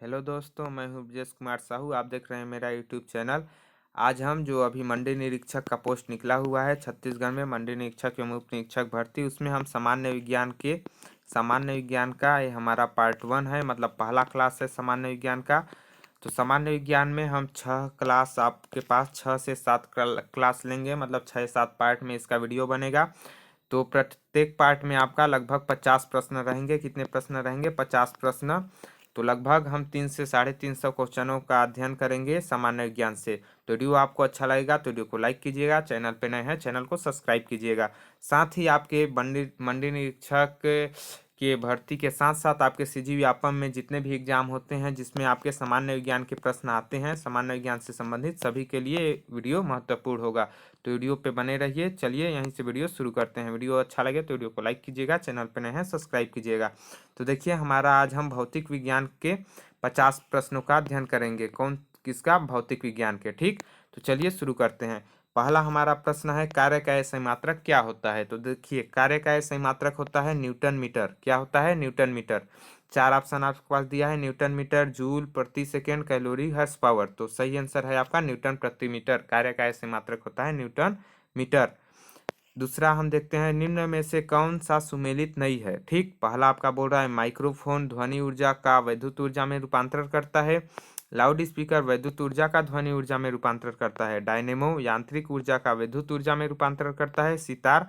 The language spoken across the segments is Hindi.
हेलो दोस्तों, मैं हूं ब्रजेश कुमार साहू। आप देख रहे हैं मेरा यूट्यूब चैनल। आज हम जो अभी मंडी निरीक्षक का पोस्ट निकला हुआ है छत्तीसगढ़ में, मंडी निरीक्षक एवं उप निरीक्षक भर्ती, उसमें हम सामान्य विज्ञान का ये हमारा पार्ट 1 है, मतलब पहला क्लास है सामान्य विज्ञान का। तो सामान्य विज्ञान में हम 6 क्लास, आपके पास 6 से 7 क्लास लेंगे, मतलब 6 7 पार्ट में इसका वीडियो बनेगा। तो प्रत्येक पार्ट में आपका लगभग 50 प्रश्न रहेंगे। कितने प्रश्न रहेंगे? 50 प्रश्न। तो लगभग हम 300 से 350 क्वेश्चनों का अध्ययन करेंगे सामान्य विज्ञान से। तो वीडियो आपको अच्छा लगेगा तो वीडियो को लाइक कीजिएगा, चैनल पे नए हैं चैनल को सब्सक्राइब कीजिएगा। साथ ही आपके मंडी मंडी निरीक्षक के भर्ती के साथ साथ आपके सीजी व्यापम में जितने भी एग्जाम होते हैं जिसमें आपके सामान्य विज्ञान के प्रश्न आते हैं, सामान्य विज्ञान से संबंधित, सभी के लिए वीडियो महत्वपूर्ण होगा। तो वीडियो पे बने रहिए। चलिए यहीं से वीडियो शुरू करते हैं। वीडियो अच्छा लगे तो वीडियो को लाइक कीजिएगा, चैनल पे नए हैं सब्सक्राइब कीजिएगा। तो देखिए, हमारा आज हम भौतिक विज्ञान के 50 प्रश्नों का अध्ययन करेंगे। किसका? भौतिक विज्ञान के। ठीक, तो चलिए शुरू करते हैं। पहला हमारा प्रश्न है, कार्य का सही मात्रक क्या होता है? तो देखिए, कार्य का सही मात्रक होता है न्यूटन मीटर। क्या होता है? Newton metre. 4 ऑप्शन आपके पास दिया है, न्यूटन मीटर, जूल प्रति सेकेंड, कैलोरी, हर्स पावर। तो सही आंसर है आपका न्यूटन प्रति मीटर। कार्य का सही मात्रक होता है न्यूटन मीटर। दूसरा हम देखते हैं, निम्न में से कौन सा सुमेलित नहीं है? ठीक, पहला आपका बोल रहा है माइक्रोफोन ध्वनि ऊर्जा का विद्युत ऊर्जा में रूपांतरण करता है। लाउड स्पीकर विद्युत ऊर्जा का ध्वनि ऊर्जा में रूपांतरण करता है। डायनेमो यांत्रिक ऊर्जा का विद्युत ऊर्जा में रूपांतरण करता है। सितार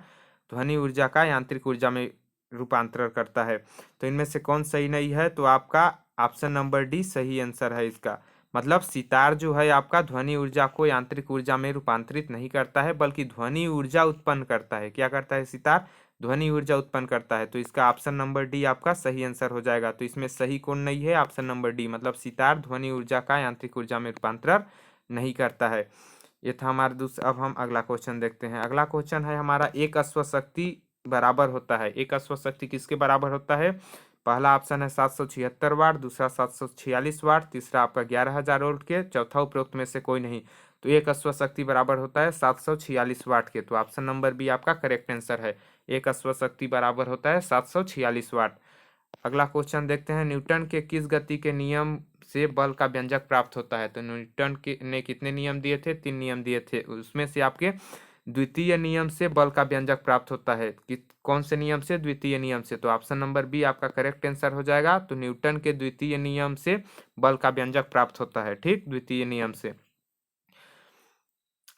ध्वनि ऊर्जा का यांत्रिक ऊर्जा में रूपांतरण करता है। तो इनमें से कौन सही नहीं है? तो आपका ऑप्शन नंबर डी सही आंसर है इसका। मतलब सितार जो है आपका ध्वनि ऊर्जा को यांत्रिक ऊर्जा में रूपांतरित नहीं करता है, बल्कि ध्वनि ऊर्जा उत्पन्न करता है। क्या करता है सितार? ध्वनि ऊर्जा उत्पन्न करता है। तो इसका ऑप्शन नंबर डी आपका सही आंसर हो जाएगा। तो इसमें सही कौन नहीं है? ऑप्शन नंबर डी, मतलब सितार ध्वनि ऊर्जा का यांत्रिक ऊर्जा में रूपांतरण नहीं करता है। ये था हमारा दूसरा। अब हम अगला क्वेश्चन देखते हैं। अगला क्वेश्चन है हमारा, एक अश्वशक्ति बराबर होता है। एक अश्वशक्ति किसके बराबर होता है? पहला ऑप्शन है 776 वाट, दूसरा 746 वाट, तीसरा आपका 11,000 वोल्ट के, चौथा उपरोक्त में से कोई नहीं। तो एक अश्वशक्ति बराबर होता है 746 वाट के। तो ऑप्शन नंबर बी आपका करेक्ट आंसर है। एक अश्वशक्ति बराबर होता है 746 वाट। अगला क्वेश्चन देखते हैं, न्यूटन के किस गति के नियम से बल का व्यंजक प्राप्त होता है? तो न्यूटन के ने कितने नियम दिए थे? 3 नियम दिए थे। उसमें से आपके द्वितीय नियम से बल का व्यंजक प्राप्त होता है। कि कौन से नियम से? द्वितीय नियम से। तो ऑप्शन नंबर बी आपका करेक्ट आंसर हो जाएगा। तो न्यूटन के द्वितीय नियम से बल का व्यंजक प्राप्त होता है। ठीक, द्वितीय नियम से।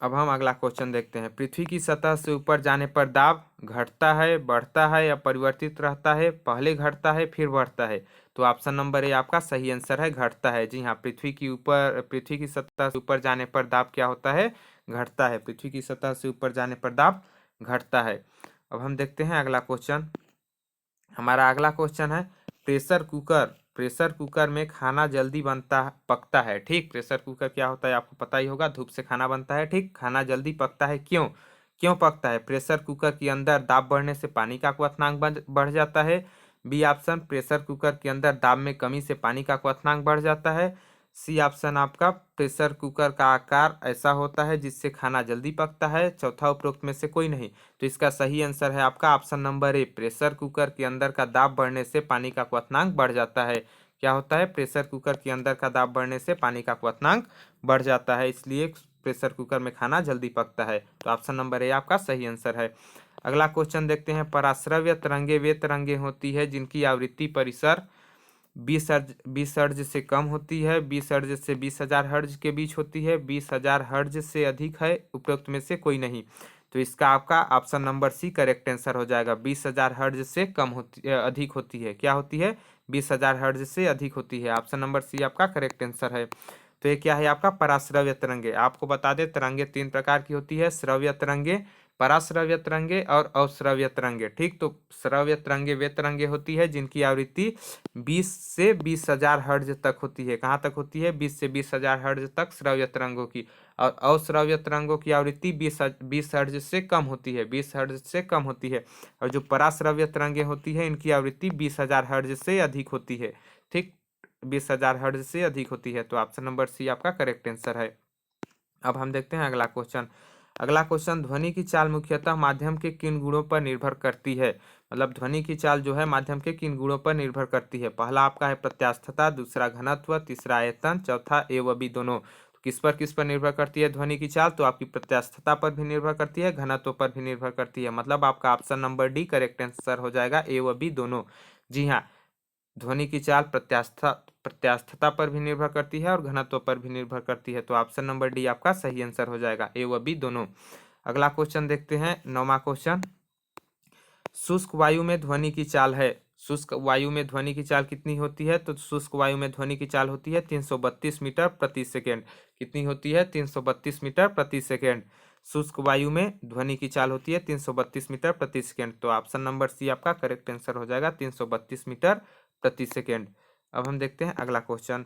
अब हम अगला क्वेश्चन देखते हैं, पृथ्वी की सतह से ऊपर जाने पर दाब घटता है, बढ़ता है या परिवर्तित रहता है? पहले घटता है फिर बढ़ता है। तो ऑप्शन नंबर ए आपका सही आंसर है, घटता है। जी हाँ, पृथ्वी की सतह से ऊपर जाने पर दाब क्या होता है? घटता है। पृथ्वी की सतह से ऊपर जाने पर दाब घटता है। अब हम देखते हैं अगला क्वेश्चन। हमारा अगला क्वेश्चन है, प्रेशर कुकर में खाना जल्दी पकता है। ठीक, प्रेशर कुकर क्या होता है आपको पता ही होगा, धूप से खाना बनता है। ठीक, खाना जल्दी पकता है, क्यों? क्यों पकता है? प्रेशर कुकर के अंदर दाब बढ़ने से पानी का क्वथनांक बढ़ जाता है। बी ऑप्शन, प्रेशर कुकर के अंदर दाब में कमी से पानी का क्वथनांक बढ़ जाता है। सी ऑप्शन आपका, प्रेशर कुकर का आकार ऐसा होता है जिससे खाना जल्दी पकता है। चौथा उपरोक्त में से कोई नहीं। तो इसका सही आंसर है आपका option number A, pressure cooker के अंदर का दाब बढ़ने से पानी का क्वथनांक बढ़ जाता है। क्या होता है? प्रेशर कुकर के अंदर का दाब बढ़ने से पानी का क्वथनांक बढ़ जाता है, इसलिए प्रेशर कुकर में खाना जल्दी पकता है। तो ऑप्शन नंबर ए आपका सही आंसर है। अगला क्वेश्चन देखते हैं, पराश्रव्य तरंगे वे तरंगे होती है जिनकी आवृत्ति परिसर 20 हर्ज से कम होती है, 20 हर्ज से 20,000 हर्ज के बीच होती है, 20,000 हर्ज से अधिक है, उपरोक्त में से कोई नहीं। तो इसका आपका option number C correct answer हो जाएगा। 20,000 हर्ज से अधिक होती है। क्या होती है? 20,000 हर्ज से अधिक होती है। ऑप्शन नंबर सी आपका करेक्ट आंसर है। तो ये क्या है आपका? पराश्रव्य तरंगे। आपको बता दें, तरंगे 3 प्रकार की होती है, श्रव्य तरंगे, पराश्रव्य तरंगे और अश्रव्य तरंगे। ठीक, तो श्रव्य तरंगे वे तरंगे होती है जिनकी आवृत्ति 20 से 20,000 हर्ज तक होती है। कहाँ तक होती है? 20 से 20,000 हर्ज तक श्रव्य तरंगों की। और अश्रव्य तरंगों की आवृत्ति 20 हर्ज से कम होती है, 20 हर्ज से कम होती है। और जो पराश्रव्य तरंगे होती है इनकी आवृत्ति 20,000 हर्ज से अधिक होती है। ठीक, 20,000 हर्ज से अधिक होती है। तो ऑप्शन नंबर सी आपका करेक्ट आंसर है। अब हम देखते हैं अगला क्वेश्चन। अगला क्वेश्चन, ध्वनि की चाल मुख्यतः माध्यम के किन गुणों पर निर्भर करती है? मतलब ध्वनि की चाल जो है माध्यम के किन गुणों पर निर्भर करती है? पहला आपका है प्रत्यास्थता, दूसरा घनत्व, तीसरा आयतन, चौथा ए व बी दोनों। तो किस पर निर्भर करती है ध्वनि की चाल? तो आपकी प्रत्यास्थता पर भी निर्भर करती है, घनत्व पर भी निर्भर करती है। मतलब आपका option number D correct answer हो जाएगा, ए व बी दोनों। जी हाँ, ध्वनि की चाल प्रत्यास्थता पर भी निर्भर करती है और घनत्व पर भी निर्भर करती है। तो ऑप्शन नंबर डी आपका सही आंसर हो जाएगा, ए व बी दोनों। अगला क्वेश्चन देखते हैं, 9वां क्वेश्चन, शुष्क वायु में ध्वनि की चाल है। शुष्क वायु में ध्वनि की चाल कितनी होती है? तो शुष्क वायु में ध्वनि की चाल होती है 332 मीटर प्रति सेकेंड। कितनी होती है? 332 मीटर प्रति सेकेंड। शुष्क वायु में ध्वनि की चाल होती है 332 मीटर प्रति सेकेंड। तो ऑप्शन नंबर सी आपका करेक्ट आंसर हो जाएगा, 332 मीटर प्रति सेकेंड। अब हम देखते हैं अगला क्वेश्चन।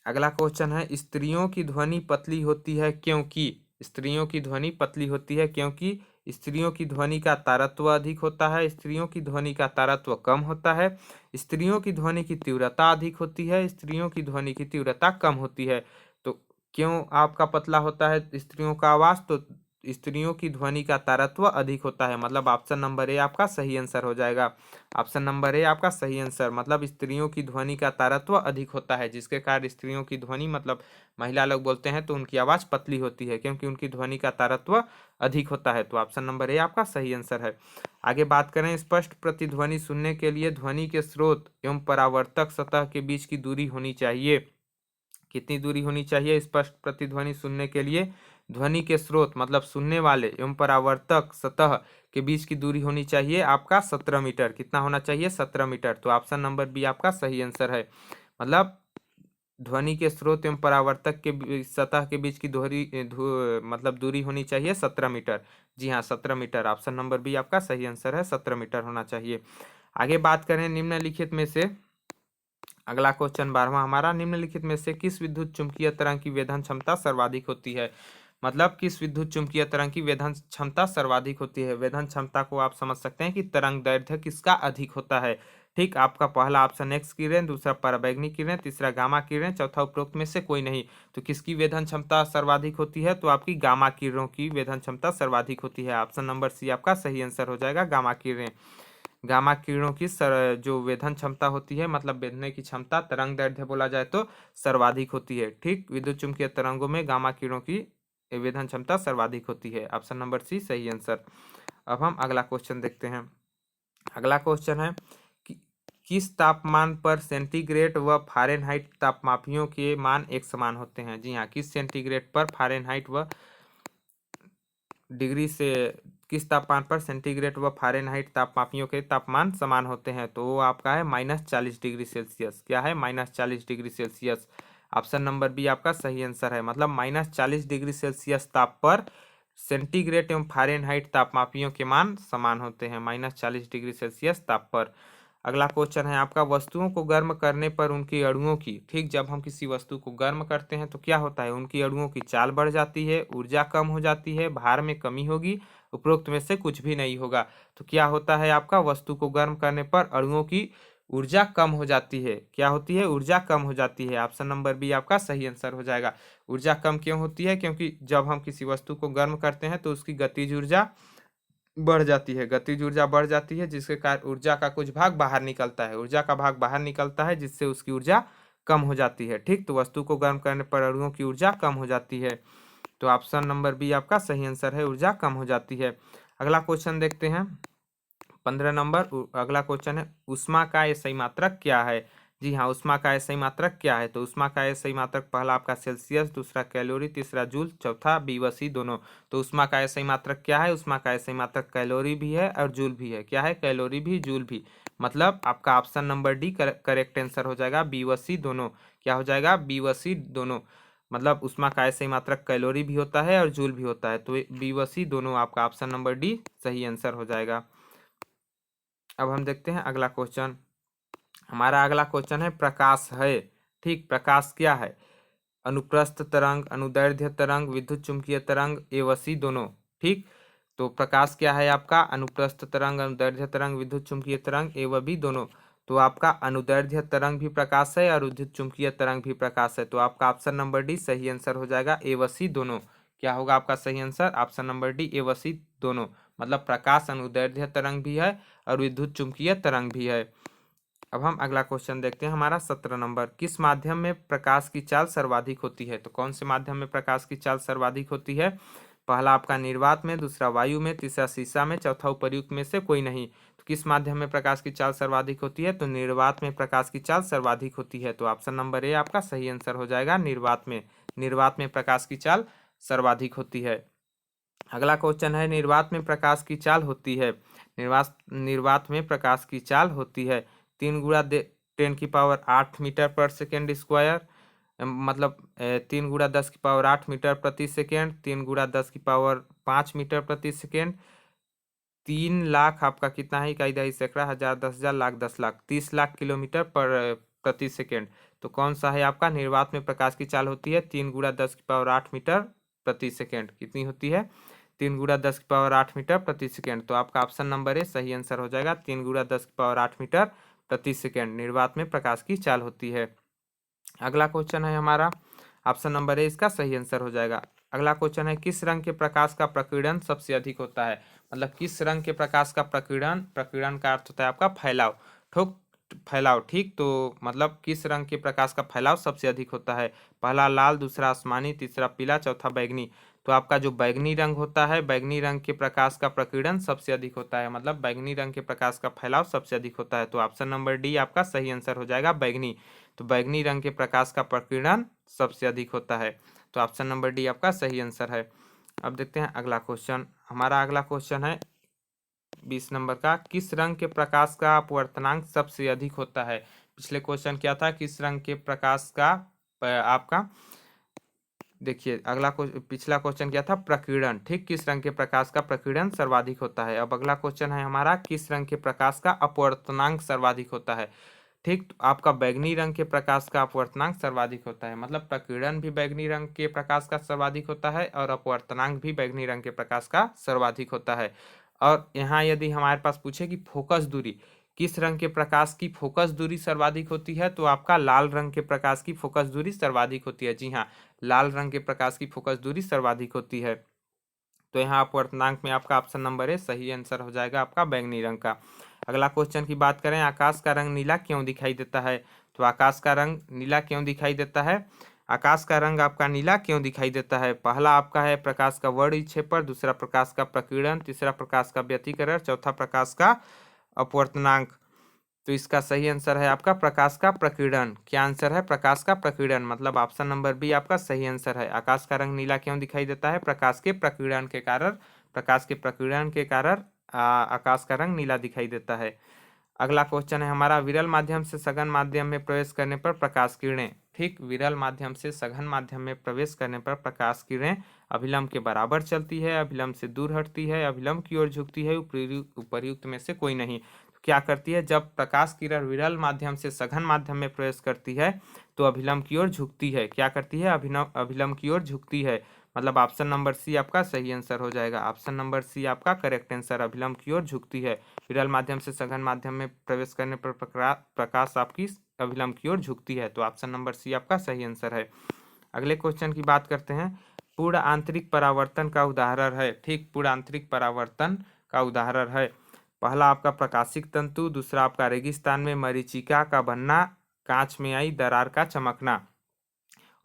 अगला क्वेश्चन है, स्त्रियों की ध्वनि पतली होती है क्योंकि? स्त्रियों की ध्वनि पतली होती है क्योंकि स्त्रियों की ध्वनि का तारत्व अधिक होता है, स्त्रियों की ध्वनि का तारत्व कम होता है, स्त्रियों की ध्वनि की तीव्रता अधिक होती है, स्त्रियों की ध्वनि की तीव्रता कम होती है। तो क्यों आपका पतला होता है स्त्रियों का आवाज? तो स्त्रियों की ध्वनि का तारत्व अधिक होता है। मतलब ऑप्शन नंबर ए आपका सही आंसर हो जाएगा। ऑप्शन नंबर ए आपका सही आंसर, मतलब स्त्रियों की ध्वनि का तारत्व अधिक होता है, जिसके कारण स्त्रियों की ध्वनि, मतलब महिला लोग बोलते हैं तो उनकी आवाज पतली होती है क्योंकि उनकी ध्वनि का तारत्व अधिक होता है। तो ऑप्शन नंबर ए आपका सही आंसर है। आगे बात करें, स्पष्ट प्रतिध्वनि सुनने के लिए ध्वनि के स्रोत एवं परावर्तक सतह के बीच की दूरी होनी चाहिए। कितनी दूरी होनी चाहिए स्पष्ट प्रतिध्वनि सुनने के लिए? ध्वनि के स्रोत मतलब सुनने वाले एवं परावर्तक सतह के बीच की दूरी होनी चाहिए आपका 17 मीटर। कितना होना चाहिए? 17 मीटर। तो ऑप्शन नंबर बी आपका सही आंसर है। मतलब ध्वनि के स्रोत एवं परावर्तक के सतह के बीच की मतलब दूरी होनी चाहिए 17 मीटर। जी हाँ, 17 मीटर। ऑप्शन नंबर बी आपका सही आंसर है, 17 मीटर होना चाहिए। आगे बात करें निम्नलिखित में से, अगला क्वेश्चन 12वां हमारा, निम्नलिखित में से किस विद्युत चुम्बकीय तरंग की वेधन क्षमता सर्वाधिक होती है? मतलब किस विद्युत चुम्बकीय तरंग की वेधन क्षमता सर्वाधिक होती है? वेधन क्षमता को आप समझ सकते हैं कि तरंग दैर्ध्य किसका अधिक होता है। ठीक, आपका पहला ऑप्शन एक्स किरण, दूसरा पराबैंगनी किरण, तीसरा गामा किरण, चौथा उपरोक्त में से कोई नहीं। तो किसकी वेधन क्षमता सर्वाधिक होती है? तो आपकी गामा किरणों की वेधन क्षमता सर्वाधिक होती है। ऑप्शन नंबर सी आपका सही आंसर हो जाएगा, गामा किरण। गामा किरणों की जो वेधन क्षमता होती है, मतलब वेधने की क्षमता, तरंग दैर्ध्य बोला जाए तो सर्वाधिक होती है। ठीक, विद्युत चुम्बकीय तरंगों में गामा किरणों की वेधन क्षमता सर्वाधिक होती है। ऑप्शन नंबर सी सही आंसर। अब हम अगला क्वेश्चन देखते हैं। अगला क्वेश्चन है कि किस तापमान पर सेंटीग्रेड व फारेनहाइट तापमापियों के मान एक समान होते हैं? जी हाँ, किस सेंटीग्रेड पर फारेनहाइट व डिग्री से किस तापमान पर सेंटीग्रेड व फारेनहाइट तापमापियों के तापमान समान होते हैं? तो वो आपका है -40 डिग्री सेल्सियस। क्या है? -40 degree Celsius. Option number B आपका सही आंसर है। मतलब -40 डिग्री सेल्सियस ताप पर सेंटीग्रेड एवं फारेनहाइट तापमापियों के मान समान होते हैं, -40 डिग्री सेल्सियस ताप पर। अगला क्वेश्चन है आपका, वस्तुओं को गर्म करने पर उनकी अणुओं की, ठीक, जब हम किसी वस्तु को गर्म करते हैं तो क्या होता है? उनकी अणुओं की चाल बढ़ जाती है, ऊर्जा कम हो जाती है, भार में कमी होगी, उपरोक्त में से कुछ भी नहीं होगा। तो क्या होता है आपका? वस्तु को गर्म करने पर अणुओं की ऊर्जा कम हो जाती है। क्या होती है? ऊर्जा कम हो जाती है। ऑप्शन नंबर बी आपका सही आंसर हो जाएगा। ऊर्जा कम क्यों होती है? क्योंकि जब हम किसी वस्तु को गर्म करते हैं तो उसकी गतिज ऊर्जा बढ़ जाती है, गतिज ऊर्जा बढ़ जाती है, जिसके कारण ऊर्जा का कुछ भाग बाहर निकलता है, ऊर्जा का भाग बाहर निकलता है, जिससे उसकी ऊर्जा कम हो जाती है। ठीक, तो वस्तु को गर्म करने पर अणुओं की ऊर्जा कम हो जाती है। तो ऑप्शन नंबर बी आपका सही आंसर है, ऊर्जा कम हो जाती है। अगला क्वेश्चन देखते हैं, 15 नंबर। अगला क्वेश्चन है, ऊष्मा का एसआई मात्रक क्या है? जी हाँ, ऊष्मा का एसआई मात्रक क्या है? तो ऊष्मा का एसआई मात्रक पहला आपका सेल्सियस, दूसरा कैलोरी, तीसरा जूल, चौथा बीवसी दोनों। तो ऊष्मा का एसआई मात्रक क्या है? ऊष्मा का एसआई मात्रक कैलोरी भी है और जूल भी है। क्या है? कैलोरी भी, जूल भी। मतलब आपका option number D correct answer हो जाएगा, बीवसी दोनों। क्या हो जाएगा? बीवसी दोनों। मतलब ऊष्मा का एसआई मात्रक कैलोरी भी होता है और जूल भी होता है, तो बीवसी दोनों आपका ऑप्शन नंबर डी सही आंसर हो जाएगा। अब हम देखते हैं अगला क्वेश्चन। हमारा अगला क्वेश्चन है, प्रकाश है। ठीक, प्रकाश क्या है? अनुप्रस्थ तरंग, अनुदैर्ध्य तरंग, विद्युत चुम्बकीय तरंग, एवसी दोनों। ठीक, तो प्रकाश क्या है आपका? अनुप्रस्थ तरंग, अनुदैर्ध्य तरंग, विद्युत चुम्बकीय तरंग, एवं भी दोनों। तो आपका अनुदैर्ध्य तरंग भी प्रकाश है और विद्युत चुम्बकीय तरंग भी प्रकाश है। तो आपका ऑप्शन नंबर डी सही आंसर हो जाएगा, एवसी दोनों। क्या होगा आपका सही answer? Option number D A व सी दोनों, मतलब प्रकाश अनुदैर्ध्य तरंग भी है और विद्युत चुंबकीय तरंग भी है। अब हम अगला क्वेश्चन देखते हैं, हमारा 17 नंबर, किस माध्यम में प्रकाश की चाल सर्वाधिक होती है? तो कौन से माध्यम में प्रकाश की चाल सर्वाधिक होती है? पहला आपका निर्वात में, दूसरा वायु में, तीसरा शीशा में, चौथा उपर्युक्त में से कोई नहीं। तो किस माध्यम में प्रकाश की चाल सर्वाधिक होती है? तो निर्वात में प्रकाश की चाल सर्वाधिक होती है। तो ऑप्शन नंबर ए आपका सही आंसर हो जाएगा, निर्वात में। निर्वात में प्रकाश की चाल सर्वाधिक होती है। अगला क्वेश्चन है, निर्वात में प्रकाश की चाल होती है, निर्वात में प्रकाश की चाल होती है 3 × 10⁸ मीटर पर सेकेंड स्क्वायर, मतलब 3 × 10⁸ मीटर प्रति सेकेंड, 3 × 10⁵ मीटर प्रति सेकेंड, 3 लाख आपका कितना है, इकाई दहाई सैकड़ा, हजार, 10,000, लाख, 10 लाख, 30 लाख किलोमीटर पर प्रति सेकेंड। तो कौन सा है आपका? निर्वात में प्रकाश की चाल होती है 3 × 10⁸ मीटर प्रति सेकेंड। कितनी होती है? 3 × 10⁸ मीटर प्रति सेकेंड। तो आपका ऑप्शन नंबर ए सही आंसर हो जाएगा, 3 × 10⁸ मीटर प्रति सेकेंड निर्वात में प्रकाश की चाल होती है। अगला क्वेश्चन है हमारा, ऑप्शन नंबर ए इसका सही आंसर हो जाएगा। अगला क्वेश्चन है, किस रंग के प्रकाश का प्रकीर्णन सबसे अधिक होता है? मतलब किस रंग के प्रकाश का प्रकीर्णन, प्रकीर्णन का अर्थ होता है आपका फैलाव, फैलाव, ठीक। तो मतलब किस रंग के प्रकाश का फैलाव सबसे अधिक होता है? पहला लाल, दूसरा आसमानी, तीसरा पीला, चौथा बैगनी। तो आपका जो बैगनी रंग होता है, बैगनी रंग के प्रकाश का प्रकीर्णन सबसे अधिक होता है, मतलब बैगनी रंग के प्रकाश का फैलाव सबसे अधिक होता है। तो ऑप्शन नंबर डी आपका सही आंसर हो जाएगा, बैगनी। तो बैगनी रंग के प्रकाश का प्रकीर्णन सबसे अधिक होता है। तो ऑप्शन नंबर डी आपका सही आंसर है। अब देखते हैं अगला क्वेश्चन, हमारा अगला क्वेश्चन है 20 नंबर का, किस रंग के प्रकाश का अपवर्तनांक सबसे अधिक होता है? पिछले क्वेश्चन क्या था, किस रंग के प्रकाश का आपका, देखिए अगला पिछला क्वेश्चन क्या था, प्रकीर्णन, ठीक। किस रंग के प्रकाश का प्रकीर्णन सर्वाधिक होता है। अब अगला क्वेश्चन है हमारा, किस रंग के प्रकाश का अपवर्तनांक सर्वाधिक होता है? ठीक, तो आपका बैगनी रंग के प्रकाश का अपवर्तनांक सर्वाधिक होता है, मतलब प्रकीर्णन भी बैगनी रंग के प्रकाश का सर्वाधिक होता है और अपवर्तनांक भी बैगनी रंग के प्रकाश का सर्वाधिक होता है। और यहाँ यदि हमारे पास पूछे कि फोकस दूरी, किस रंग के प्रकाश की फोकस दूरी सर्वाधिक होती है, तो आपका लाल रंग के प्रकाश की फोकस दूरी सर्वाधिक होती है। जी हाँ, लाल रंग के प्रकाश की फोकस दूरी सर्वाधिक होती है। तो यहाँ अपवर्तनांक में आपका ऑप्शन नंबर ए सही आंसर हो जाएगा आपका बैगनी रंग का। अगला क्वेश्चन की बात करें, आकाश का रंग नीला क्यों दिखाई देता है? तो आकाश का रंग नीला क्यों दिखाई देता है? आकाश का रंग आपका नीला क्यों दिखाई देता है? पहला आपका है प्रकाश का वर्णविक्षेपण, दूसरा प्रकाश का प्रकीर्णन, तीसरा प्रकाश का व्यतिकरण, चौथा प्रकाश का अपवर्तनांक। तो इसका सही आंसर है आपका प्रकाश का प्रकीर्णन। क्या आंसर है? प्रकाश का प्रकीर्णन, मतलब ऑप्शन नंबर बी आपका सही आंसर है। आकाश का रंग नीला क्यों दिखाई देता है? प्रकाश के प्रकीर्णन के कारण, प्रकाश के प्रकीर्णन के कारण आकाश का रंग नीला दिखाई देता है। अगला क्वेश्चन है हमारा, विरल माध्यम से सघन माध्यम में प्रवेश करने पर प्रकाश किरणें, ठीक, विरल माध्यम से सघन माध्यम में प्रवेश करने पर प्रकाश किरणें अभिलंब के बराबर चलती है, अभिलंब से दूर हटती है, अभिलंब की ओर झुकती है, उपर्युक्त में से कोई नहीं। तो क्या करती है, जब प्रकाश किरण विरल माध्यम से सघन माध्यम में प्रवेश करती है तो अभिलंब की ओर झुकती है। क्या करती है? अभिलंब की ओर झुकती है, मतलब ऑप्शन नंबर सी आपका सही आंसर हो जाएगा। ऑप्शन नंबर सी आपका करेक्ट आंसर, अभिलंब की ओर झुकती है। विरल माध्यम से सघन माध्यम में प्रवेश करने पर प्रकाश आपकी अभिलंब की ओर झुकती है। तो ऑप्शन नंबर सी आपका सही आंसर है। अगले क्वेश्चन की बात करते हैं, पूर्ण आंतरिक परावर्तन का उदाहरण है, ठीक, पूर्ण आंतरिक परावर्तन का उदाहरण है। पहला आपका प्रकाशिक तंतु, दूसरा आपका रेगिस्तान में मरीचिका का बनना, कांच में आई दरार का चमकना,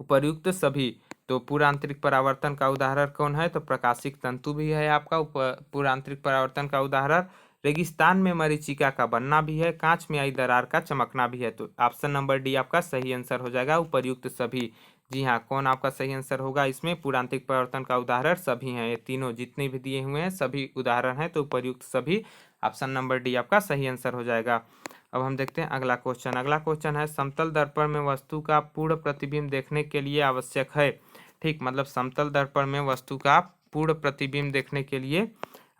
उपर्युक्त सभी। तो पूर्ण आंतरिक परावर्तन का उदाहरण कौन है? तो प्रकाशिक तंतु भी है आपका पूर्ण आंतरिक परावर्तन का उदाहरण, रेगिस्तान में मरीचिका का बनना भी है, कांच में आई दरार का चमकना भी है। तो ऑप्शन नंबर डी आपका सही आंसर हो जाएगा, उपर्युक्त सभी। जी हाँ, कौन आपका सही आंसर होगा इसमें? पूर्ण आंतरिक परावर्तन का उदाहरण सभी हैं, ये तीनों जितने भी दिए हुए हैं सभी उदाहरण हैं, तो उपर्युक्त सभी, ऑप्शन नंबर डी आपका सही आंसर हो जाएगा। अब हम देखते हैं अगला क्वेश्चन। अगला क्वेश्चन है, समतल दर्पण में वस्तु का पूर्ण प्रतिबिंब देखने के लिए आवश्यक है, ठीक, मतलब समतल दर्पण में वस्तु का पूर्ण प्रतिबिंब देखने के लिए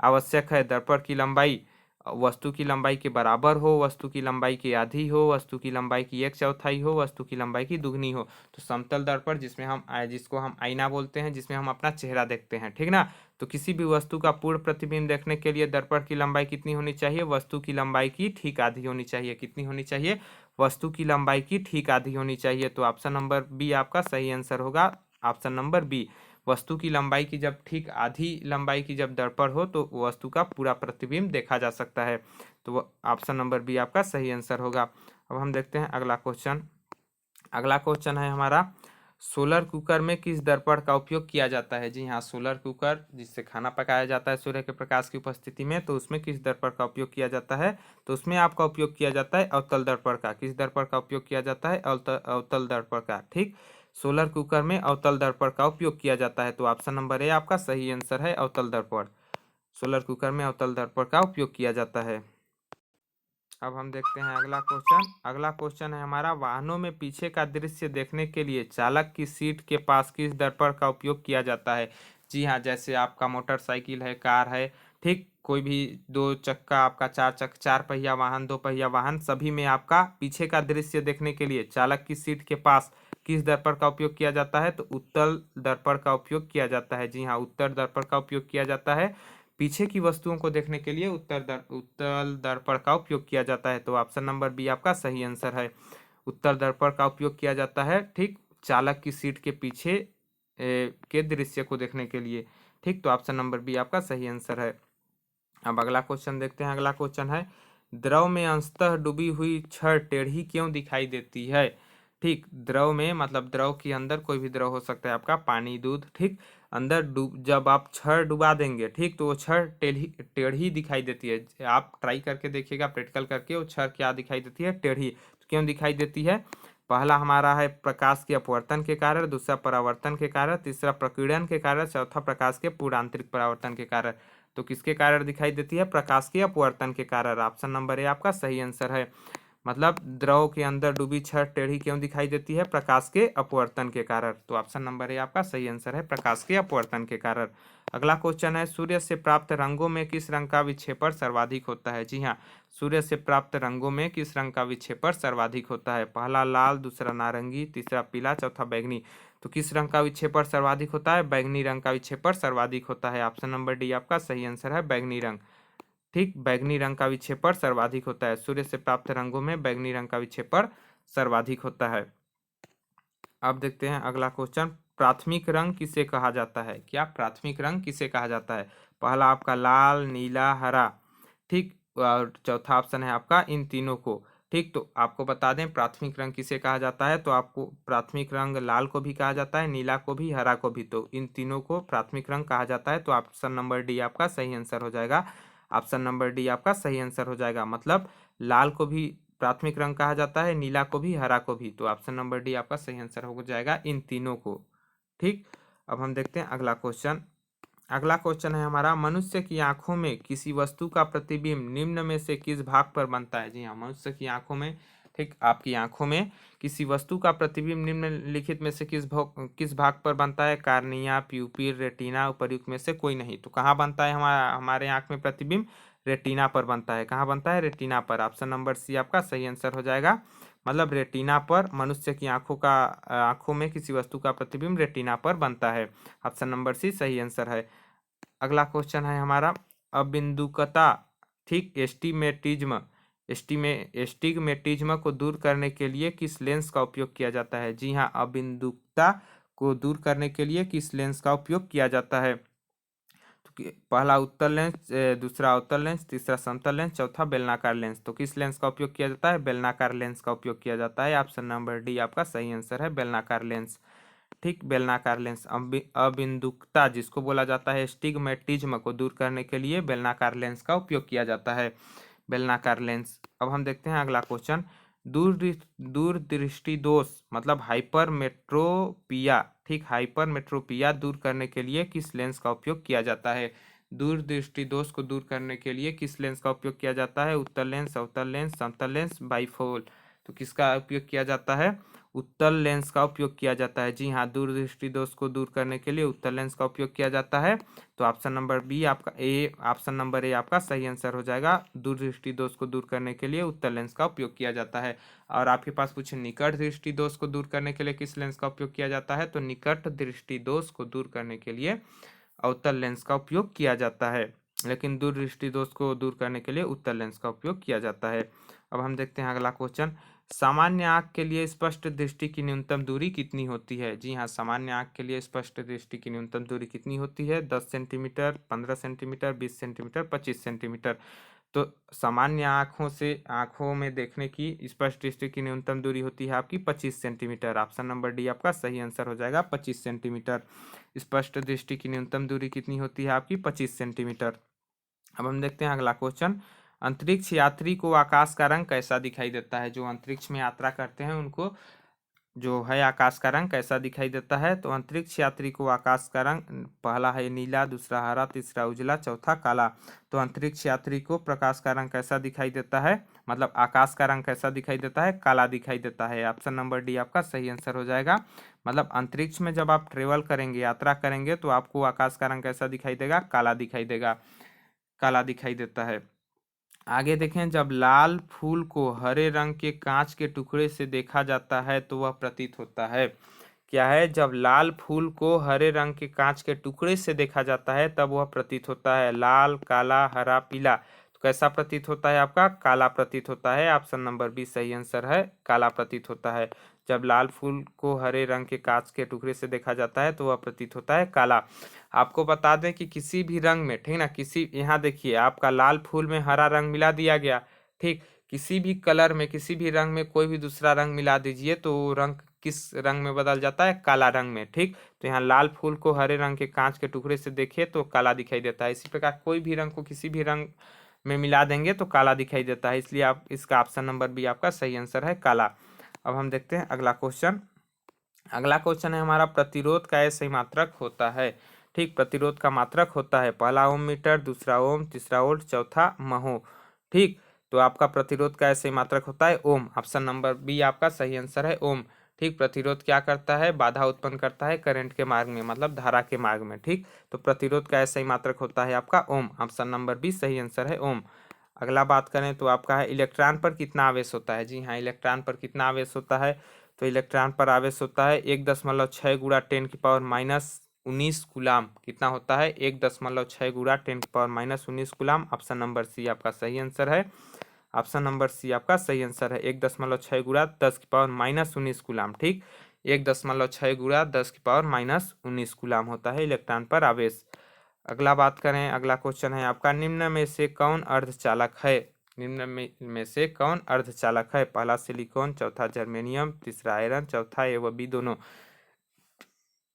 आवश्यक है, दर्पण की लंबाई वस्तु की लंबाई के बराबर हो, वस्तु की लंबाई की आधी हो, वस्तु की लंबाई की 1/4 हो, वस्तु की लंबाई की दुगनी हो। तो समतल दर्पण जिसको हम आईना बोलते हैं, जिसमें हम अपना चेहरा देखते हैं, ठीक ना। तो किसी भी वस्तु का पूर्ण प्रतिबिंब देखने के लिए दर्पण की लंबाई कितनी होनी चाहिए? वस्तु की लंबाई की ठीक आधी होनी चाहिए। कितनी होनी चाहिए? वस्तु की लंबाई की ठीक आधी होनी चाहिए। तो ऑप्शन नंबर बी आपका सही आंसर होगा, ऑप्शन नंबर बी, वस्तु की लंबाई की जब ठीक आधी लंबाई की जब दर्पण हो तो वस्तु का पूरा प्रतिबिंब देखा जा सकता है। तो ऑप्शन नंबर बी आपका सही आंसर होगा। अब हम देखते हैं अगला क्वेश्चन। अगला क्वेश्चन है हमारा, सोलर कुकर में किस दर्पण का उपयोग किया जाता है? जी हाँ, सोलर कुकर जिससे खाना पकाया जाता है सूर्य के प्रकाश की उपस्थिति में, तो उसमें किस दर्पण का उपयोग किया जाता है? तो उसमें आपका उपयोग किया जाता है अवतल दर्पण का। किस दर्पण का उपयोग किया जाता है? अवतल दर्पण का। ठीक, सोलर कुकर में अवतल दर्पण का उपयोग किया जाता है। तो ऑप्शन नंबर ए आपका सही आंसर है, अवतल दर्पण। सोलर कुकर में अवतल दर्पण का उपयोग किया जाता है। अब हम देखते हैं अगला क्वेश्चन। अगला क्वेश्चन है हमारा, वाहनों में पीछे का दृश्य देखने के लिए चालक की सीट के पास किस दर्पण का उपयोग किया जाता है? जी हाँ, जैसे आपका मोटरसाइकिल है, कार है, ठीक, कोई भी दो चक्का आपका चार पहिया वाहन, दो पहिया वाहन, सभी में आपका पीछे का दृश्य देखने के लिए चालक की सीट के पास किस दर्पण का उपयोग किया जाता है? तो उत्तल दर्पण का उपयोग किया जाता है। जी हाँ, उत्तर दर्पण का उपयोग किया जाता है। पीछे की वस्तुओं को देखने के लिए उत्तल दर्पण का उपयोग किया जाता है। तो ऑप्शन नंबर बी आपका सही आंसर है, उत्तल दर्पण का उपयोग किया जाता है। ठीक, चालक की सीट के पीछे के दृश्य को देखने के लिए। ठीक, तो ऑप्शन नंबर बी आपका सही आंसर है। अब अगला क्वेश्चन देखते हैं। अगला क्वेश्चन है, द्रव में अंशतः डूबी हुई छड़ टेढ़ी क्यों दिखाई देती है? ठीक, द्रव में मतलब द्रव के अंदर कोई भी द्रव हो सकता है, आपका पानी, दूध, ठीक, अंदर डूब जब आप छड़ डुबा देंगे, ठीक, तो वो छड़ टेढ़ी टेढ़ी दिखाई देती है। आप ट्राई करके देखिएगा, प्रैक्टिकल करके, वो छड़ क्या दिखाई देती है? टेढ़ी। तो क्यों दिखाई देती है? पहला हमारा है प्रकाश के अपवर्तन के कारण, दूसरा परावर्तन के कारण, तीसरा प्रकीर्णन के कारण, चौथा प्रकाश के पूर्णांतरिक परावर्तन के कारण। तो किसके कारण दिखाई देती है? प्रकाश के अपवर्तन के कारण। ऑप्शन नंबर ए आपका सही आंसर है। मतलब द्रव के अंदर डूबी छड़ टेढ़ी क्यों दिखाई देती है? प्रकाश के अपवर्तन के कारण। तो ऑप्शन नंबर ए आपका सही आंसर है, प्रकाश के अपवर्तन के कारण। अगला क्वेश्चन है, सूर्य से प्राप्त रंगों में किस रंग का विक्षेपण सर्वाधिक होता है? जी हाँ, सूर्य से प्राप्त रंगों में किस रंग का विक्षेपण सर्वाधिक होता है? पहला लाल, दूसरा नारंगी, तीसरा पीला, चौथा बैंगनी। तो किस रंग का विक्षेपण सर्वाधिक होता है? बैंगनी रंग का विक्षेपण सर्वाधिक होता है। ऑप्शन नंबर डी आपका सही आंसर है, बैंगनी रंग। ठीक, बैगनी रंग का विक्षेपण सर्वाधिक होता है। सूर्य से प्राप्त रंगों में बैगनी रंग का विक्षेपण सर्वाधिक होता है। अब देखते हैं अगला क्वेश्चन, प्राथमिक रंग किसे कहा जाता है? क्या प्राथमिक रंग किसे कहा जाता है? पहला आपका लाल, नीला, हरा, ठीक, और चौथा ऑप्शन है आपका इन तीनों को। ठीक, तो आपको बता दें प्राथमिक रंग किसे कहा जाता है, तो आपको प्राथमिक रंग लाल को भी कहा जाता है, नीला को भी, हरा को भी, तो इन तीनों को प्राथमिक रंग कहा जाता है। तो ऑप्शन नंबर डी आपका सही आंसर हो जाएगा। ऑप्शन नंबर डी आपका सही आंसर हो जाएगा। मतलब लाल को भी प्राथमिक रंग कहा जाता है, नीला को भी, हरा को भी। तो ऑप्शन नंबर डी आपका सही आंसर हो जाएगा, इन तीनों को। ठीक, अब हम देखते हैं अगला क्वेश्चन। अगला क्वेश्चन है हमारा, मनुष्य की आंखों में किसी वस्तु का प्रतिबिंब निम्न में से किस भाग पर बनता है? जी हाँ, मनुष्य की आंखों में, ठीक, आपकी आंखों में किसी वस्तु का प्रतिबिंब निम्नलिखित में से किस भाग पर बनता है? कार्निया, प्यूपिल, रेटिना, उपर्युक्त में से कोई नहीं। तो कहाँ बनता है हमारे आंख में प्रतिबिंब? रेटिना पर बनता है। कहाँ बनता है? रेटिना पर। ऑप्शन नंबर सी आपका सही आंसर हो जाएगा। मतलब रेटिना पर मनुष्य की आंखों में किसी वस्तु का प्रतिबिंब रेटिना पर बनता है। ऑप्शन नंबर सी सही आंसर है। अगला क्वेश्चन है हमारा, अबिंदुकता, ठीक, एस्टिग्मेटिज्म को दूर करने के लिए किस लेंस का उपयोग किया जाता है? जी हाँ, अबिंदुकता को दूर करने के लिए किस लेंस का उपयोग किया जाता है? तो पहला उत्तल लेंस, दूसरा अवतल लेंस, तीसरा समतल लेंस, चौथा बेलनाकार लेंस। तो किस लेंस का उपयोग किया जाता है? बेलनाकार लेंस का उपयोग किया जाता है। ऑप्शन नंबर डी आपका सही आंसर है, बेलनाकार लेंस। ठीक, बेलनाकार लेंस। अबिंदुकता जिसको बोला जाता है, स्टिग्मेटिज्म को दूर करने के लिए बेलनाकार लेंस का उपयोग किया जाता है, बेलनाकार लेंस। अब हम देखते हैं अगला क्वेश्चन, दूरदृष्टि दोष मतलब हाइपरमेट्रोपिया, ठीक, हाइपरमेट्रोपिया दूर करने के लिए किस लेंस का उपयोग किया जाता है? दूरदृष्टि दोष को दूर करने के लिए किस लेंस का उपयोग किया जाता है? उत्तल लेंस, अवतल लेंस, समतल लेंस, बाइफोकल। तो किसका उपयोग किया जाता है? उत्तल लेंस का उपयोग किया जाता है। जी हाँ, दूरदृष्टि दोष को दूर करने के लिए उत्तल लेंस का उपयोग किया जाता है। तो ऑप्शन नंबर बी आपका ऑप्शन नंबर ए आपका सही आंसर हो जाएगा। दूरदृष्टि दोष को दूर करने के लिए उत्तल लेंस का उपयोग किया जाता है। और आपके पास पूछे निकट दृष्टि दोष को दूर करने के लिए किस लेंस का उपयोग किया जाता है? तो निकट दृष्टि दोष को दूर करने के लिए अवतल लेंस का उपयोग किया जाता है, लेकिन दूरदृष्टि दोष को दूर करने के लिए उत्तल लेंस का उपयोग किया जाता है। अब हम देखते हैं अगला क्वेश्चन, सामान्य आँख के लिए स्पष्ट दृष्टि की न्यूनतम दूरी कितनी होती है? जी हाँ, सामान्य आँख के लिए स्पष्ट दृष्टि की न्यूनतम दूरी कितनी होती है? 10 सेंटीमीटर, 15 सेंटीमीटर, 20 सेंटीमीटर, 25 सेंटीमीटर। तो सामान्य आँखों में देखने की स्पष्ट दृष्टि की न्यूनतम दूरी होती है आपकी 25 सेंटीमीटर। ऑप्शन नंबर डी आपका सही आंसर हो जाएगा, 25 सेंटीमीटर। स्पष्ट दृष्टि की न्यूनतम दूरी कितनी होती है आपकी? 25 सेंटीमीटर। अब हम देखते हैं अगला क्वेश्चन। अंतरिक्ष यात्री को आकाश का रंग कैसा दिखाई देता है? जो अंतरिक्ष में यात्रा करते हैं उनको जो है आकाश का रंग कैसा दिखाई देता है? तो अंतरिक्ष यात्री को आकाश का रंग पहला है नीला, दूसरा हरा, तीसरा उजला, चौथा काला। तो अंतरिक्ष यात्री को प्रकाश का रंग कैसा दिखाई देता है, मतलब आकाश का रंग कैसा दिखाई देता है? काला दिखाई देता है। ऑप्शन नंबर डी आपका सही आंसर हो जाएगा। मतलब अंतरिक्ष में जब आप ट्रेवल करेंगे, यात्रा करेंगे, तो आपको आकाश का रंग कैसा दिखाई देगा? काला दिखाई देगा, काला दिखाई देता है। आगे देखें, जब लाल फूल को हरे रंग के कांच के टुकड़े से देखा जाता है तो वह प्रतीत होता है। क्या है? जब लाल फूल को हरे रंग के कांच के टुकड़े से देखा जाता है तब वह प्रतीत होता है। लाल, काला, हरा, पीला, तो कैसा प्रतीत होता है आपका? काला प्रतीत होता है। ऑप्शन नंबर बी सही आंसर है, काला प्रतीत होता है। जब लाल फूल को हरे रंग के कांच के टुकड़े से देखा जाता है तो वह प्रतीत होता है काला। आपको बता दें कि किसी भी रंग में, ठीक ना, किसी, यहाँ देखिए आपका लाल फूल में हरा रंग मिला दिया गया, ठीक, किसी भी कलर में, किसी भी रंग में कोई भी दूसरा रंग मिला दीजिए तो रंग किस रंग में बदल जाता है? काला रंग में, ठीक। तो यहाँ लाल फूल को हरे रंग के कांच के टुकड़े से देखे तो काला दिखाई देता है। इसी प्रकार कोई भी रंग को किसी भी रंग में मिला देंगे तो काला दिखाई देता है, इसलिए आप इसका ऑप्शन नंबर बी आपका सही आंसर है, काला। अब हम देखते हैं अगला क्वेश्चन। अगला क्वेश्चन है हमारा, प्रतिरोध का ऐसे मात्रक होता है? ठीक, प्रतिरोध का मात्रक होता है पहला ओम मीटर, दूसरा ओम, तीसरा वोल्ट, चौथा महो। ठीक, तो आपका प्रतिरोध का ऐसे मात्रक होता है ओम। ऑप्शन नंबर बी आपका सही आंसर है, ओम। ठीक, प्रतिरोध क्या करता है? बाधा उत्पन्न करता है करंट के मार्ग में, मतलब धारा के मार्ग में। ठीक, तो प्रतिरोध का ऐसा ही मात्रक होता है आपका ओम। ऑप्शन नंबर बी सही आंसर है, ओम। अगला बात करें तो आपका है, इलेक्ट्रॉन पर कितना आवेश होता है? जी हाँ, इलेक्ट्रॉन पर कितना आवेश होता है? तो इलेक्ट्रॉन पर आवेश होता है 1.6 गुणा 10⁻⁻19 कूलाम। कितना होता है? 1.6 गुणा 10⁻⁻19 कूलाम। ऑप्शन नंबर सी आपका सही आंसर है। ऑप्शन नंबर सी आपका सही आंसर है, 1.6 गुणा 10⁻⁻19 कूलाम। ठीक, 1.6 गुणा 10⁻⁻19 कूलाम होता है इलेक्ट्रॉन पर आवेश। अगला बात करें, अगला क्वेश्चन है आपका, निम्न में से कौन अर्धचालक है? निम्न में से कौन अर्धचालक है? पहला सिलिकॉन, चौथा जर्मेनियम, तीसरा आयरन, चौथा ए व बी दोनों।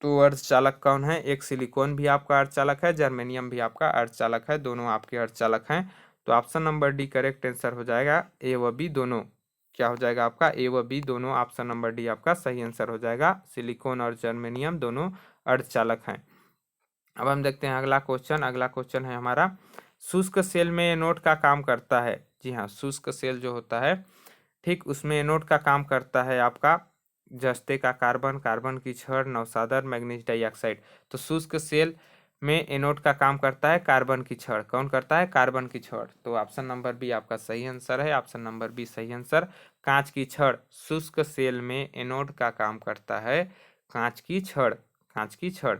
तो अर्धचालक कौन है? एक सिलिकॉन भी आपका अर्धचालक है, जर्मेनियम भी आपका अर्धचालक है, दोनों आपके अर्धचालक हैं। तो option number D correct answer हो जाएगा, ए व बी दोनों। क्या हो जाएगा आपका? ए व बी दोनों। ऑप्शन नंबर डी आपका सही आंसर हो जाएगा, सिलिकॉन और जर्मेनियम दोनों अर्धचालक हैं। अब हम देखते हैं अगला क्वेश्चन। अगला क्वेश्चन है हमारा, शुष्क सेल में एनोड का काम करता है? जी हाँ, शुष्क सेल जो होता है, ठीक, उसमें एनोड का काम करता है आपका जस्ते का कार्बन, कार्बन की छड़, नौसादर, मैग्नीज डाइऑक्साइड। तो शुष्क सेल में एनोड का काम करता है कार्बन की छड़। कौन करता है? कार्बन की छड़। तो ऑप्शन नंबर बी आपका सही आंसर है, ऑप्शन नंबर बी सही आंसर। कांच की छड़, शुष्क सेल में एनोड का काम करता है कांच की छड़, कांच की छड़।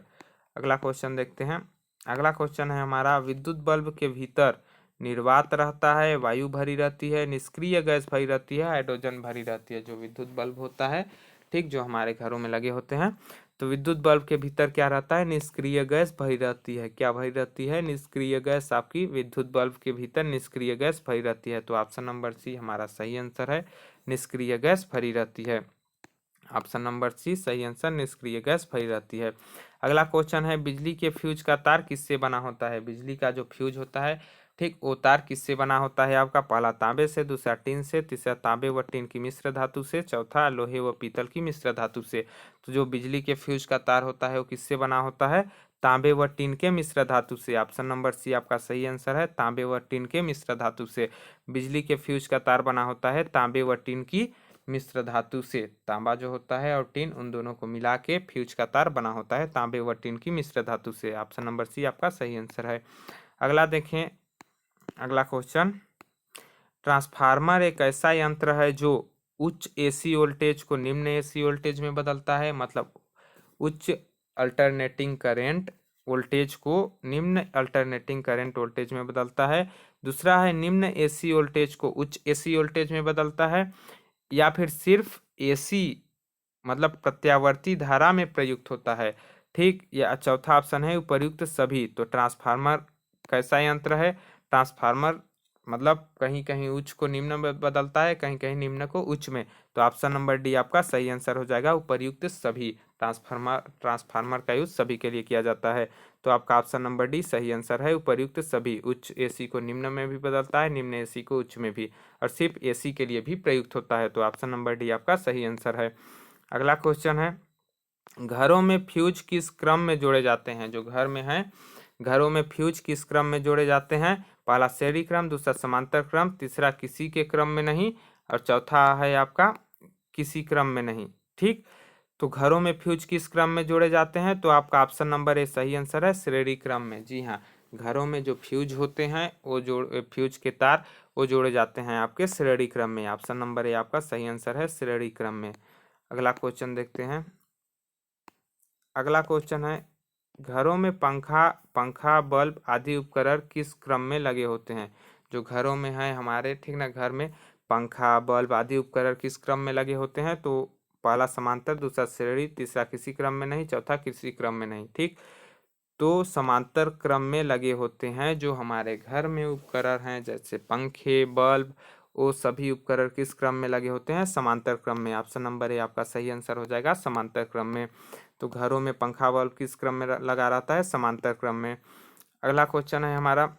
अगला क्वेश्चन देखते हैं। अगला क्वेश्चन है हमारा, विद्युत बल्ब के भीतर निर्वात रहता है, वायु भरी रहती है, निष्क्रिय गैस भरी रहती है, हाइड्रोजन भरी रहती है? जो विद्युत बल्ब होता है, ठीक, जो हमारे घरों में लगे होते हैं, तो विद्युत बल्ब के भीतर क्या रहता है? निष्क्रिय गैस भरी रहती है। क्या भरी रहती है? निष्क्रिय गैस आपकी विद्युत बल्ब के भीतर निष्क्रिय गैस भरी रहती है। तो ऑप्शन नंबर सी हमारा सही आंसर है, निष्क्रिय गैस भरी रहती है। ऑप्शन नंबर सी सही आंसर, निष्क्रिय गैस भरी रहती है। अगला क्वेश्चन है, बिजली के फ्यूज का तार किससे बना होता है? बिजली का जो फ्यूज होता है, ठीक, वो तार किससे बना होता है आपका? पहला तांबे से, दूसरा टीन से, तीसरा तांबे व टीन की मिश्र धातु से, चौथा लोहे व पीतल की मिश्र धातु से। तो जो बिजली के फ्यूज का तार होता है वो किससे बना होता है? तांबे व टीन के मिश्र धातु से। ऑप्शन नंबर सी आपका सही आंसर है, तांबे व टीन के मिश्र धातु से बिजली के फ्यूज का तार बना होता है तांबे व टीन की मिश्र धातु से। तांबा जो होता है और टीन, उन दोनों को मिला के फ्यूज का तार बना होता है तांबे व टीन की मिश्र धातु से। ऑप्शन नंबर सी आपका सही आंसर है। अगला देखें, अगला क्वेश्चन, ट्रांसफार्मर एक ऐसा यंत्र है जो उच्च एसी वोल्टेज को निम्न एसी वोल्टेज में बदलता है, मतलब उच्च अल्टरनेटिंग करंट वोल्टेज को निम्न अल्टरनेटिंग करंट वोल्टेज में बदलता है। दूसरा है, निम्न एसी वोल्टेज को उच्च एसी वोल्टेज में बदलता है। या फिर सिर्फ एसी मतलब प्रत्यावर्ती धारा में प्रयुक्त होता है। ठीक, या चौथा ऑप्शन है उपर्युक्त सभी। तो ट्रांसफार्मर कैसा यंत्र है? ट्रांसफार्मर मतलब कहीं कहीं उच्च को निम्न में बदलता है, कहीं कहीं निम्न को उच्च में। तो ऑप्शन नंबर डी आपका सही आंसर हो जाएगा, उपर्युक्त सभी। ट्रांसफार्मर का यूज सभी के लिए किया जाता है। तो आपका ऑप्शन नंबर डी सही आंसर है, उपर्युक्त सभी। उच्च एसी को निम्न में भी बदलता है, निम्न एसी को उच्च में भी, और सिर्फ एसी के लिए भी प्रयुक्त होता है। तो ऑप्शन नंबर डी आपका सही आंसर है। अगला क्वेश्चन है, घरों में फ्यूज किस क्रम में जोड़े जाते हैं? जो घर में है, घरों में फ्यूज किस क्रम में जोड़े जाते हैं? पहला श्रेणी क्रम, दूसरा समांतर क्रम, तीसरा किसी के क्रम में नहीं, और चौथा है आपका किसी क्रम में नहीं। ठीक, तो घरों में फ्यूज किस क्रम में जोड़े जाते हैं? तो आपका ऑप्शन नंबर ए सही आंसर है, श्रेणी क्रम में। जी हाँ, घरों में जो फ्यूज होते हैं वो फ्यूज के तार वो जोड़े जाते हैं आपके श्रेणी क्रम में। ऑप्शन नंबर ए आपका सही आंसर है, श्रेणी क्रम में। अगला क्वेश्चन देखते हैं। अगला क्वेश्चन है, घरों में पंखा बल्ब आदि उपकरण किस क्रम में लगे होते हैं? जो घरों में है हमारे, ठीक ना, घर में पंखा बल्ब आदि उपकरण किस क्रम में लगे होते हैं? तो पहला समांतर, दूसरा श्रेणी, तीसरा किसी क्रम में नहीं, चौथा किसी क्रम में नहीं। ठीक, तो समांतर क्रम में लगे होते हैं जो हमारे घर में उपकरण हैं, जैसे पंखे बल्ब, वो सभी उपकरण किस क्रम में लगे होते हैं? समांतर क्रम में। ऑप्शन नंबर ए आपका सही आंसर हो जाएगा, समांतर क्रम में। तो घरों में पंखा बल्ब किस क्रम में लगा रहता है? समांतर क्रम में। अगला क्वेश्चन है हमारा,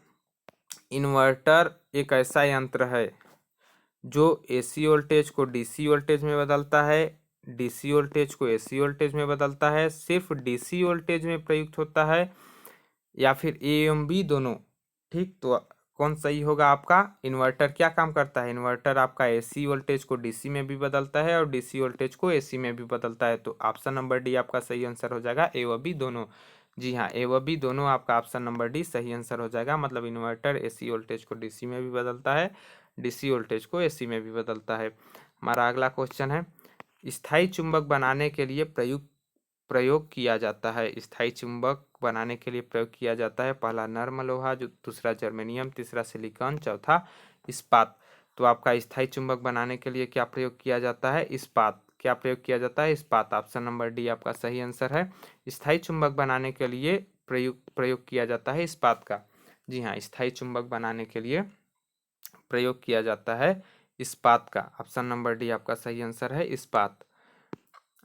इन्वर्टर एक ऐसा यंत्र है जो एसी वोल्टेज को डीसी वोल्टेज में बदलता है, डीसी वोल्टेज को एसी वोल्टेज में बदलता है, सिर्फ डीसी वोल्टेज में प्रयुक्त होता है, या फिर ए एवं बी दोनों। ठीक, तो कौन सही होगा आपका? इन्वर्टर क्या काम करता है? इन्वर्टर आपका एसी वोल्टेज को डीसी में भी बदलता है और डीसी वोल्टेज को एसी में भी बदलता है। तो ऑप्शन नंबर डी आपका सही आंसर हो जाएगा, ए व बी दोनों। जी हाँ, ए व बी दोनों आपका ऑप्शन नंबर डी सही आंसर हो जाएगा। मतलब इन्वर्टर एसी वोल्टेज को डीसी में भी बदलता है, डीसी वोल्टेज को एसी में भी बदलता है। हमारा अगला क्वेश्चन है, स्थायी चुंबक बनाने के लिए प्रयोग किया जाता है। स्थायी चुंबक बनाने के लिए प्रयोग किया जाता है, पहला नर्म लोहा, जो दूसरा जर्मेनियम, तीसरा सिलिकॉन, चौथा इस्पात। तो आपका स्थायी चुंबक बनाने के लिए क्या प्रयोग किया जाता है? इस्पात। क्या प्रयोग किया जाता है? इस्पात। ऑप्शन नंबर डी आपका सही आंसर है, स्थायी चुंबक बनाने के लिए प्रयोग किया जाता है इस्पात का। जी हाँ, स्थायी चुंबक बनाने के लिए प्रयोग किया जाता है इस्पात का। ऑप्शन नंबर डी आपका सही आंसर है, इस्पात।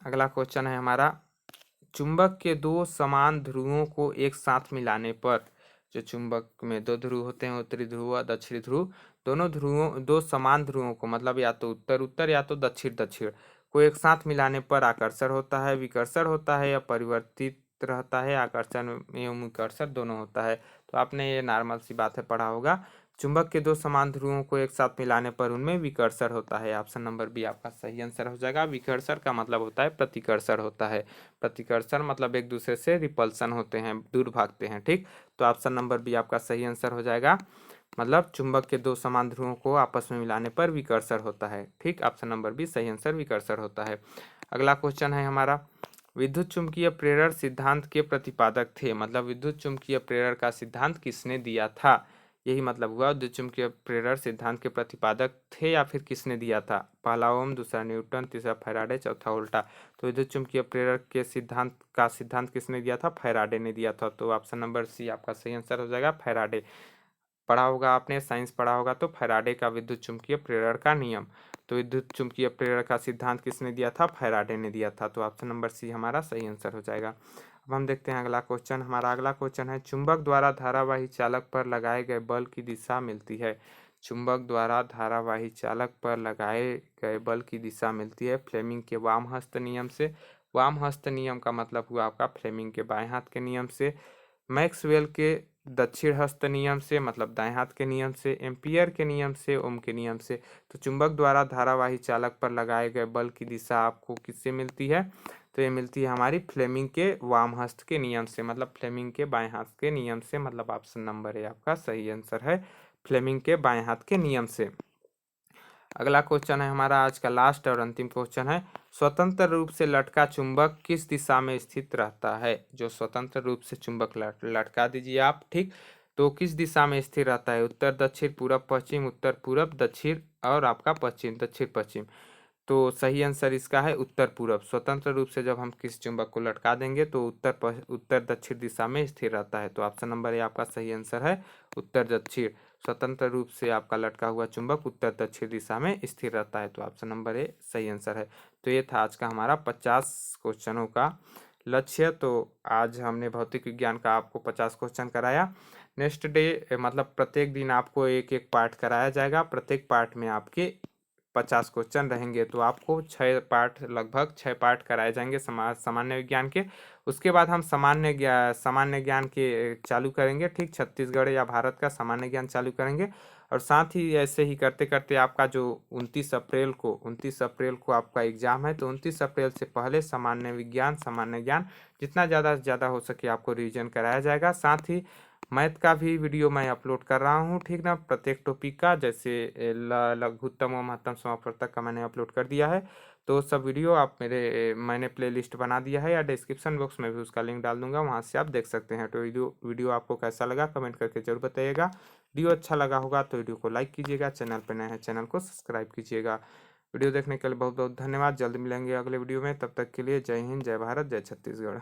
अगला क्वेश्चन है हमारा, चुंबक के दो समान ध्रुवों को एक साथ मिलाने पर, जो चुंबक में दो ध्रुव होते हैं, उत्तरी ध्रुव और दक्षिणी ध्रुव, दोनों ध्रुवों, दो समान ध्रुवों को, मतलब या तो उत्तर उत्तर या तो दक्षिण दक्षिण को एक साथ मिलाने पर आकर्षण होता है, विकर्षण होता है, या परिवर्तित रहता है? आकर्षण एवं विकर्षण दोनों होता है। तो आपने ये नॉर्मल सी बात है पढ़ा होगा। चुंबक के दो समान ध्रुवों को एक साथ मिलाने पर उनमें विकर्षण होता है। ऑप्शन नंबर बी आपका सही आंसर हो जाएगा। विकर्षण का मतलब होता है प्रतिकर्षण होता है। प्रतिकर्षण मतलब एक दूसरे से रिपल्सन होते हैं, दूर भागते हैं। ठीक, तो ऑप्शन नंबर बी आपका सही आंसर हो जाएगा। मतलब चुंबक के दो समान ध्रुवों को आपस में मिलाने पर विकर्षण होता है। ठीक, ऑप्शन नंबर बी सही आंसर, विकर्षण होता है। अगला क्वेश्चन है हमारा, विद्युत चुम्बकीय प्रेरण सिद्धांत के प्रतिपादक थे। मतलब विद्युत चुम्बकीय प्रेरण का सिद्धांत किसने दिया था? यही मतलब हुआ, विद्युत चुम्बकीय प्रेरण सिद्धांत के प्रतिपादक थे या फिर किसने दिया था? पहला ओम, दूसरा न्यूटन, तीसरा फैराडे, चौथा उल्टा। तो विद्युत चुम्बकीय प्रेरण के सिद्धांत किसने दिया था? फैराडे ने दिया था। तो ऑप्शन नंबर सी आपका सही आंसर हो जाएगा, फैराडे। पढ़ा होगा आपने, साइंस पढ़ा होगा तो, फैराडे का विद्युत चुम्बकीय प्रेरण का नियम। तो विद्युत चुम्बकीय प्रेरण का सिद्धांत किसने दिया था? फैराडे ने दिया था। तो ऑप्शन नंबर सी हमारा सही आंसर हो जाएगा। अब हम देखते हैं अगला क्वेश्चन। हमारा अगला क्वेश्चन है, चुंबक द्वारा धारावाही चालक पर लगाए गए बल की दिशा मिलती है। चुंबक द्वारा धारावाही चालक पर लगाए गए बल की दिशा मिलती है फ्लेमिंग के वाम हस्त नियम से। वाम हस्त नियम का मतलब हुआ आपका फ्लेमिंग के बाएं हाथ के नियम से, मैक्सवेल के दक्षिण हस्त नियम से मतलब दाएं हाथ के नियम से, एम्पियर के नियम से, ओम के नियम से। तो चुंबक द्वारा धारावाही चालक पर लगाए गए बल की दिशा आपको किससे मिलती है? तो ये मिलती है हमारी फ्लेमिंग के वाम हस्त के नियम से, मतलब फ्लेमिंग के बाएं हाथ के नियम से। मतलब ऑप्शन नंबर ए आपका सही आंसर है, फ्लेमिंग के बाएं हाथ के नियम से। अगला क्वेश्चन है हमारा आज का लास्ट और अंतिम क्वेश्चन है, स्वतंत्र रूप से लटका चुंबक किस दिशा में स्थित रहता है? जो स्वतंत्र रूप से चुंबक लटका दीजिए आप, ठीक, तो किस दिशा में स्थिर रहता है? उत्तर दक्षिण, पूरब पश्चिम, उत्तर पूरब, दक्षिण और आपका पश्चिम, दक्षिण पश्चिम। तो सही आंसर इसका है उत्तर पूरब। स्वतंत्र रूप से जब हम किसी चुंबक को लटका देंगे तो उत्तर दक्षिण दिशा में स्थिर रहता है। तो ऑप्शन नंबर ए आपका सही आंसर है उत्तर दक्षिण। स्वतंत्र रूप से आपका लटका हुआ चुंबक उत्तर दक्षिण दिशा में स्थिर रहता है। तो ऑप्शन नंबर ए सही आंसर है। तो ये था आज का हमारा 50 क्वेश्चनों का लक्ष्य। तो आज हमने भौतिक विज्ञान का आपको 50 क्वेश्चन कराया। नेक्स्ट डे मतलब प्रत्येक दिन आपको एक एक पार्ट कराया जाएगा। प्रत्येक पार्ट में आपके 50 क्वेश्चन रहेंगे। तो आपको 6 पार्ट लगभग 6 पार्ट कराए जाएंगे सामान्य विज्ञान के। उसके बाद हम सामान्य ज्ञान के चालू करेंगे। ठीक, छत्तीसगढ़ या भारत का सामान्य ज्ञान चालू करेंगे। और साथ ही ऐसे ही करते करते आपका जो 29 अप्रैल को आपका एग्जाम है, तो 29 अप्रैल से पहले सामान्य ज्ञान जितना ज़्यादा से ज़्यादा हो सके आपको रिवीजन कराया जाएगा। साथ ही मैथ का भी वीडियो मैं अपलोड कर रहा हूँ, ठीक ना, प्रत्येक टॉपिक का, जैसे लघुत्तम और महत्तम समापवर्तक का मैंने अपलोड कर दिया है। तो सब वीडियो मैंने प्लेलिस्ट बना दिया है, या डिस्क्रिप्शन बॉक्स में भी उसका लिंक डाल दूंगा, वहाँ से आप देख सकते हैं। तो वीडियो आपको कैसा लगा कमेंट करके जरूर बताइएगा। वीडियो अच्छा लगा होगा तो वीडियो को लाइक कीजिएगा, चैनल पर नए हैं चैनल को सब्सक्राइब कीजिएगा। वीडियो देखने के लिए बहुत बहुत धन्यवाद। जल्द मिलेंगे अगले वीडियो में, तब तक के लिए जय हिंद, जय भारत, जय छत्तीसगढ़।